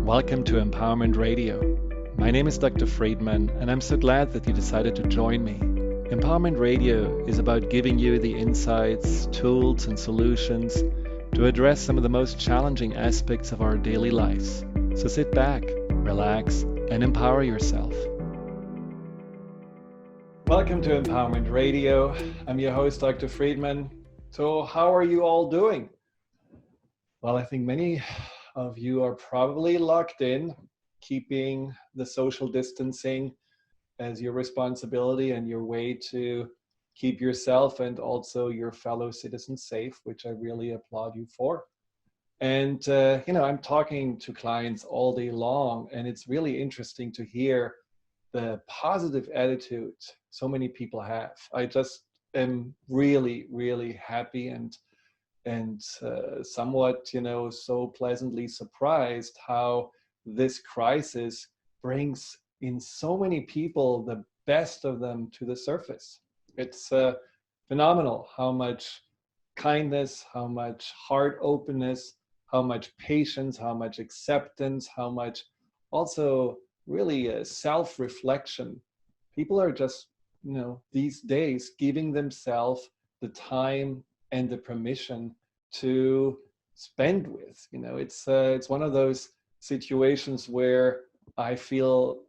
Welcome to Empowerment Radio. My name is Dr. Friedemann, and I'm so glad that you decided to join me. Empowerment Radio is about giving you the insights, tools, and solutions to address some of the most challenging aspects of our daily lives. So sit back, relax, and empower yourself. Welcome to Empowerment Radio. I'm your host, Dr. Friedemann. So how are you all doing? Well, I think many of you are probably locked in, keeping the social distancing as your responsibility and your way to keep yourself and also your fellow citizens safe, which I really applaud you for. And, I'm talking to clients all day long, and it's really interesting to hear the positive attitude so many people have. I just am really, really happy and somewhat, so pleasantly surprised how this crisis brings in so many people, the best of them, to the surface. It's phenomenal how much kindness, how much heart openness, how much patience, how much acceptance, how much also really self-reflection. People are just, these days giving themselves the time and the permission to spend with. It's one of those situations where I feel,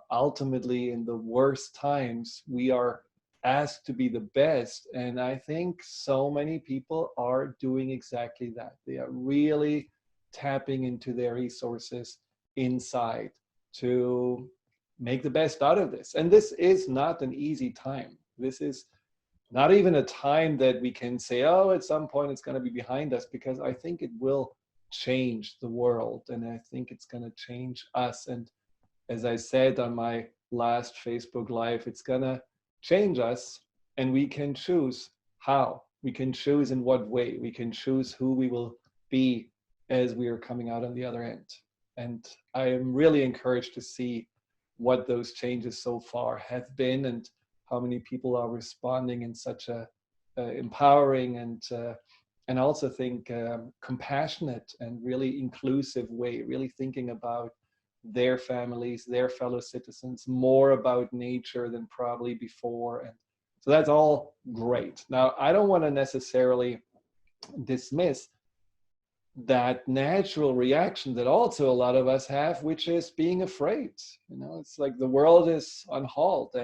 ultimately in the worst times, we are asked to be the best. And I think so many people are doing exactly that. They are really tapping into their resources inside to make the best out of this. And this is not an easy time. This is not even a time that we can say, oh, at some point it's going to be behind us, because I think it will change the world, and I think it's going to change us. And as I said on my last Facebook Live, it's going to change us, and we can choose how. We can choose in what way. We can choose who we will be as we are coming out on the other end. And I am really encouraged to see what those changes so far have been, and how many people are responding in such a empowering and also think compassionate and really inclusive way, really thinking about their families, their fellow citizens, more about nature than probably before. And so that's all great. Now, I don't want to necessarily dismiss that natural reaction that also a lot of us have, which is being afraid. It's like the world is on halt.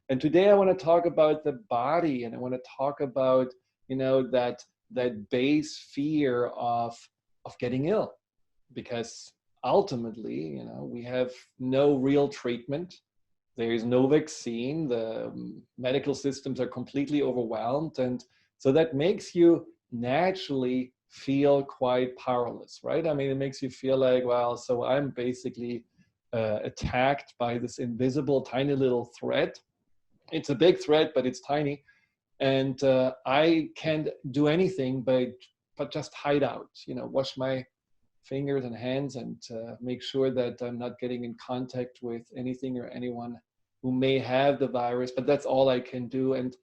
And today I want to talk about the body, and I want to talk about, that base fear of getting ill, because ultimately, we have no real treatment. There is no vaccine. The medical systems are completely overwhelmed. And so that makes you naturally feel quite powerless, right? I mean, it makes you feel like, well, so I'm basically attacked by this invisible tiny little threat. It's a big threat, but it's tiny. And I can't do anything but just hide out, wash my fingers and hands and make sure that I'm not getting in contact with anything or anyone who may have the virus, but that's all I can do. And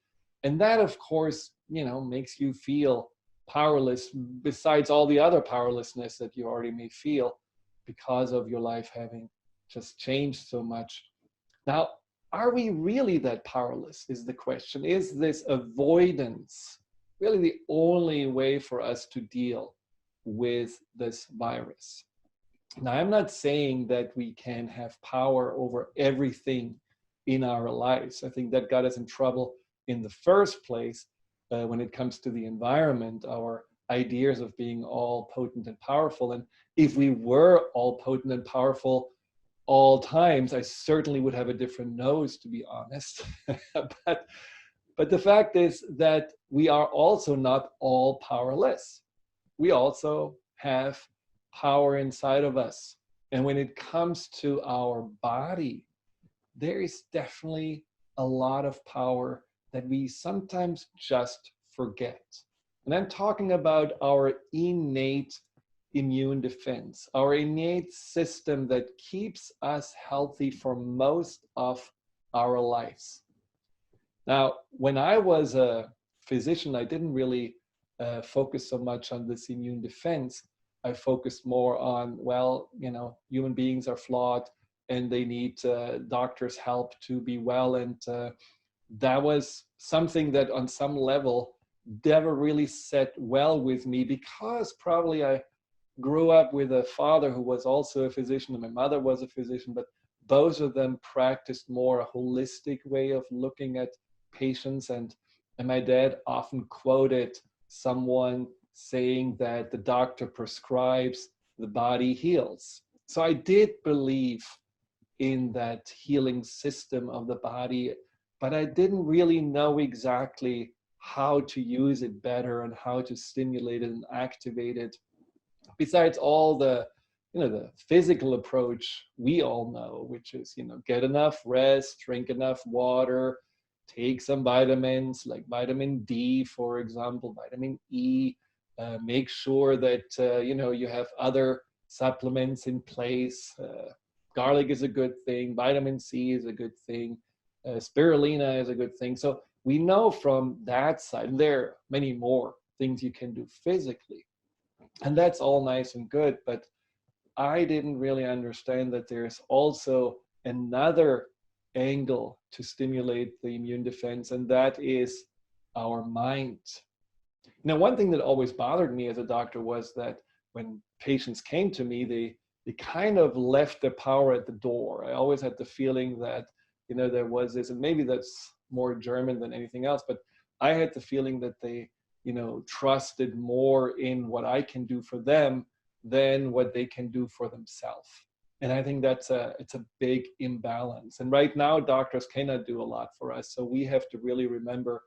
that, of course, makes you feel powerless, besides all the other powerlessness that you already may feel because of your life having just changed so much. Now, are we really that powerless is the question. Is this avoidance really the only way for us to deal with this virus? Now, I'm not saying that we can have power over everything in our lives. I think that got us in trouble in the first place when it comes to the environment, our ideas of being all potent and powerful. And if we were all potent and powerful all times, I certainly would have a different nose, to be honest. But the fact is that we are also not all powerless. We also have power inside of us. And when it comes to our body, there is definitely a lot of power that we sometimes just forget. And I'm talking about our innate immune defense, our innate system that keeps us healthy for most of our lives. Now, when I was a physician, I didn't really focus so much on this immune defense, I focused more on, well, human beings are flawed and they need doctors' help to be well. And that was something that on some level never really set well with me, because probably I grew up with a father who was also a physician and my mother was a physician, but both of them practiced more a holistic way of looking at patients. And my dad often quoted someone saying that the doctor prescribes, the body heals. So I did believe in that healing system of the body, but I didn't really know exactly how to use it better and how to stimulate it and activate it. Besides all the the physical approach we all know, which is get enough rest, drink enough water, take some vitamins like vitamin D, for example, vitamin E, make sure that you have other supplements in place. Garlic is a good thing, vitamin C is a good thing, spirulina is a good thing. So we know from that side, and there are many more things you can do physically, and that's all nice and good, but I didn't really understand that there's also another angle to stimulate the immune defense, and that is our mind. Now, one thing that always bothered me as a doctor was that when patients came to me, they kind of left their power at the door. I always had the feeling that, there was this, and maybe that's more German than anything else, but I had the feeling that they, trusted more in what I can do for them than what they can do for themselves. And I think it's a big imbalance. And right now, doctors cannot do a lot for us. So we have to really remember,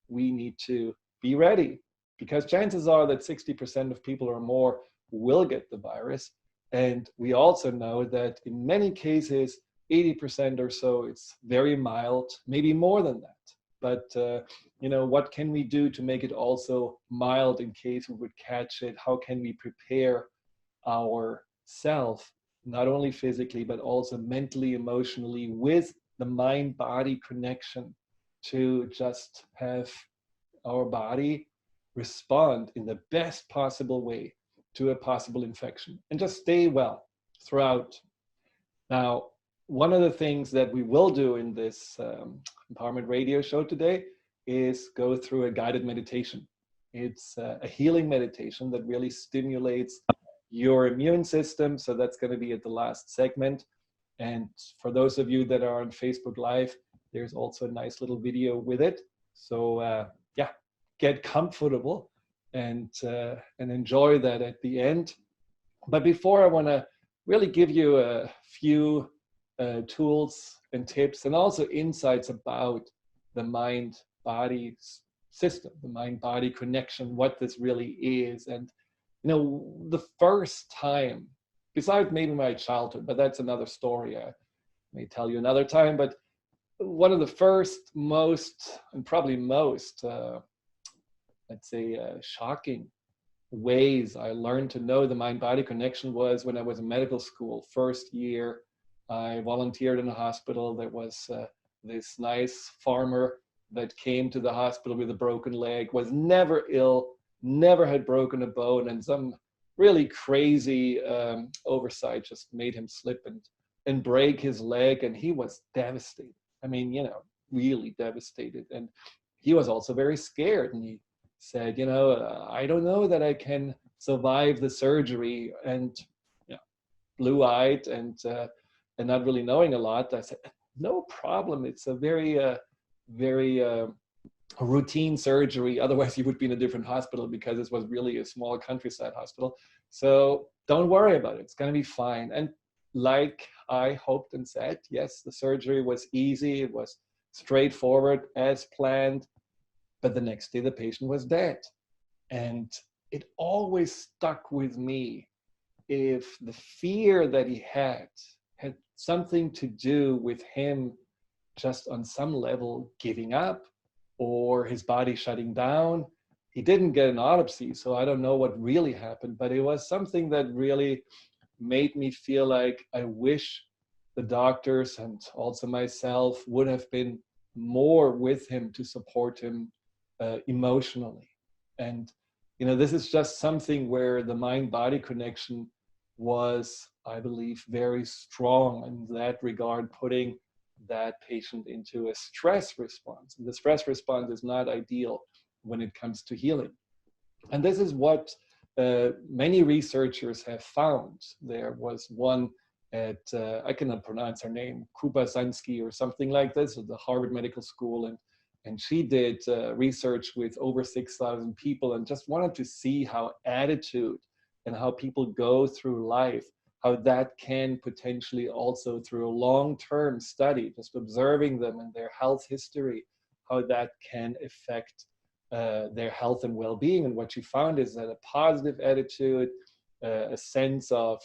we need to be ready, because chances are that 60% of people or more will get the virus. And we also know that in many cases, 80% or so, it's very mild, maybe more than that. But, what can we do to make it also mild in case we would catch it? How can we prepare ourselves, not only physically, but also mentally, emotionally, with the mind-body connection, to just have our body respond in the best possible way to a possible infection and just stay well throughout. Now, one of the things that we will do in this Empowerment Radio show today is go through a guided meditation. It's a healing meditation that really stimulates your immune system. So that's going to be at the last segment. And for those of you that are on Facebook Live, there's also a nice little video with it. So get comfortable and enjoy that at the end. But before, I want to really give you a few tools and tips and also insights about the mind-body system, the mind-body connection, what this really is. And the first time, besides maybe my childhood, but that's another story I may tell you another time, but one of the first and probably most shocking ways I learned to know the mind-body connection was when I was in medical school. First year, I volunteered in a hospital. There was this nice farmer that came to the hospital with a broken leg, was never ill, never had broken a bone, and some really crazy oversight just made him slip and break his leg, and he was devastated. I mean, really devastated. And he was also very scared, and he said, I don't know that I can survive the surgery. And blue-eyed and not really knowing a lot, I said, no problem. It's a very routine surgery. Otherwise, you would be in a different hospital, because this was really a small countryside hospital. So don't worry about it. It's going to be fine. And like I hoped and said, yes, the surgery was easy. It was straightforward as planned. But the next day, the patient was dead. And it always stuck with me, if the fear that he had something to do with him just on some level giving up or his body shutting down. He didn't get an autopsy, so I don't know what really happened, but it was something that really made me feel like I wish the doctors and also myself would have been more with him to support him emotionally. And this is just something where the mind-body connection was, I believe, very strong in that regard, putting that patient into a stress response. And the stress response is not ideal when it comes to healing. And this is what many researchers have found. There was one at, I cannot pronounce her name, Kubasansky or something like this, at the Harvard Medical School. And she did research with over 6,000 people and just wanted to see how attitude and how people go through life, how that can potentially also through a long-term study, just observing them and their health history, how that can affect their health and well-being. And what she found is that a positive attitude, a sense of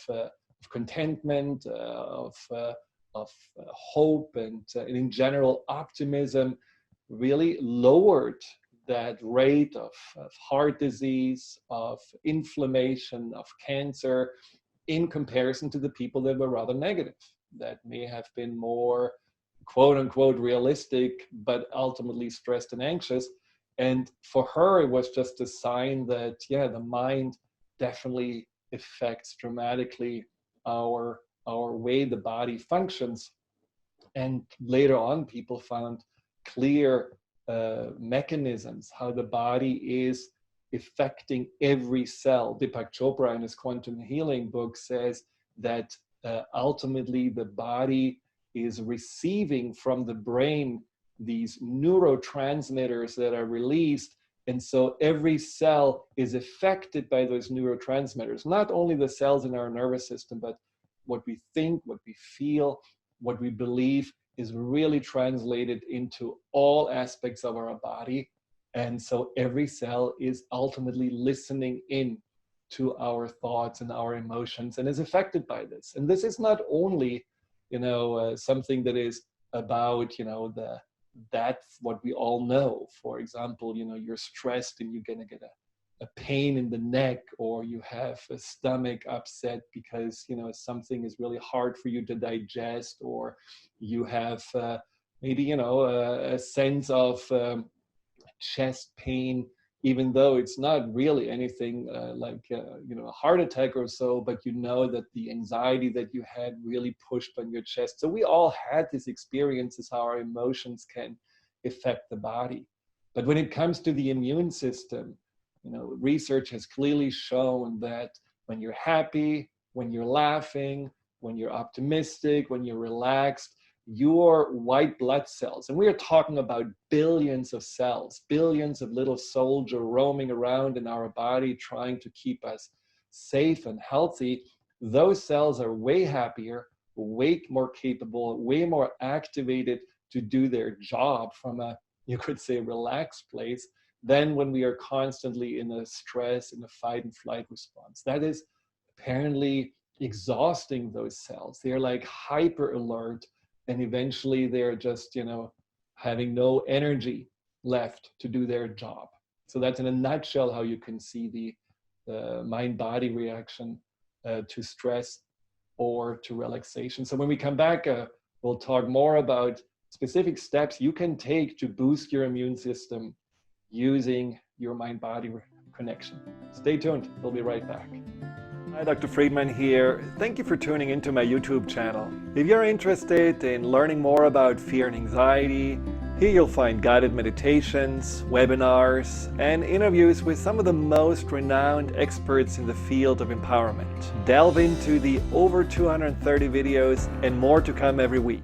contentment, of hope, and in general optimism, really lowered that rate of heart disease, of inflammation, of cancer, in comparison to the people that were rather negative, that may have been more quote unquote realistic, but ultimately stressed and anxious. And for her, it was just a sign that, yeah, the mind definitely affects dramatically our way the body functions. And later on, people found clear mechanisms how the body is affecting every cell. Deepak Chopra in his quantum healing book says that ultimately the body is receiving from the brain these neurotransmitters that are released. And so every cell is affected by those neurotransmitters, not only the cells in our nervous system, but what we think, what we feel, what we believe is really translated into all aspects of our body. And so every cell is ultimately listening in to our thoughts and our emotions and is affected by this. And this is not only, something that is about, that's what we all know. For example, you're stressed and you're going to get a pain in the neck, or you have a stomach upset because, something is really hard for you to digest, or you have maybe, a sense of chest pain, even though it's not really anything like a heart attack or so, but that the anxiety that you had really pushed on your chest. So we all had these experiences how our emotions can affect the body. But when it comes to the immune system, research has clearly shown that when you're happy, when you're laughing, when you're optimistic, when you're relaxed, your white blood cells, and we are talking about billions of cells, billions of little soldiers roaming around in our body trying to keep us safe and healthy, those cells are way happier, way more capable, way more activated to do their job from a, you could say, relaxed place than when we are constantly in a stress, in a fight and flight response. That is apparently exhausting those cells. They're like hyper alert, and eventually they're just, having no energy left to do their job. So that's in a nutshell how you can see the mind-body reaction to stress or to relaxation. So when we come back, we'll talk more about specific steps you can take to boost your immune system using your mind-body connection. Stay tuned, we'll be right back. Hi, Dr. Friedemann here. Thank you for tuning into my YouTube channel. If you're interested in learning more about fear and anxiety, here you'll find guided meditations, webinars, and interviews with some of the most renowned experts in the field of empowerment. Delve into the over 230 videos and more to come every week.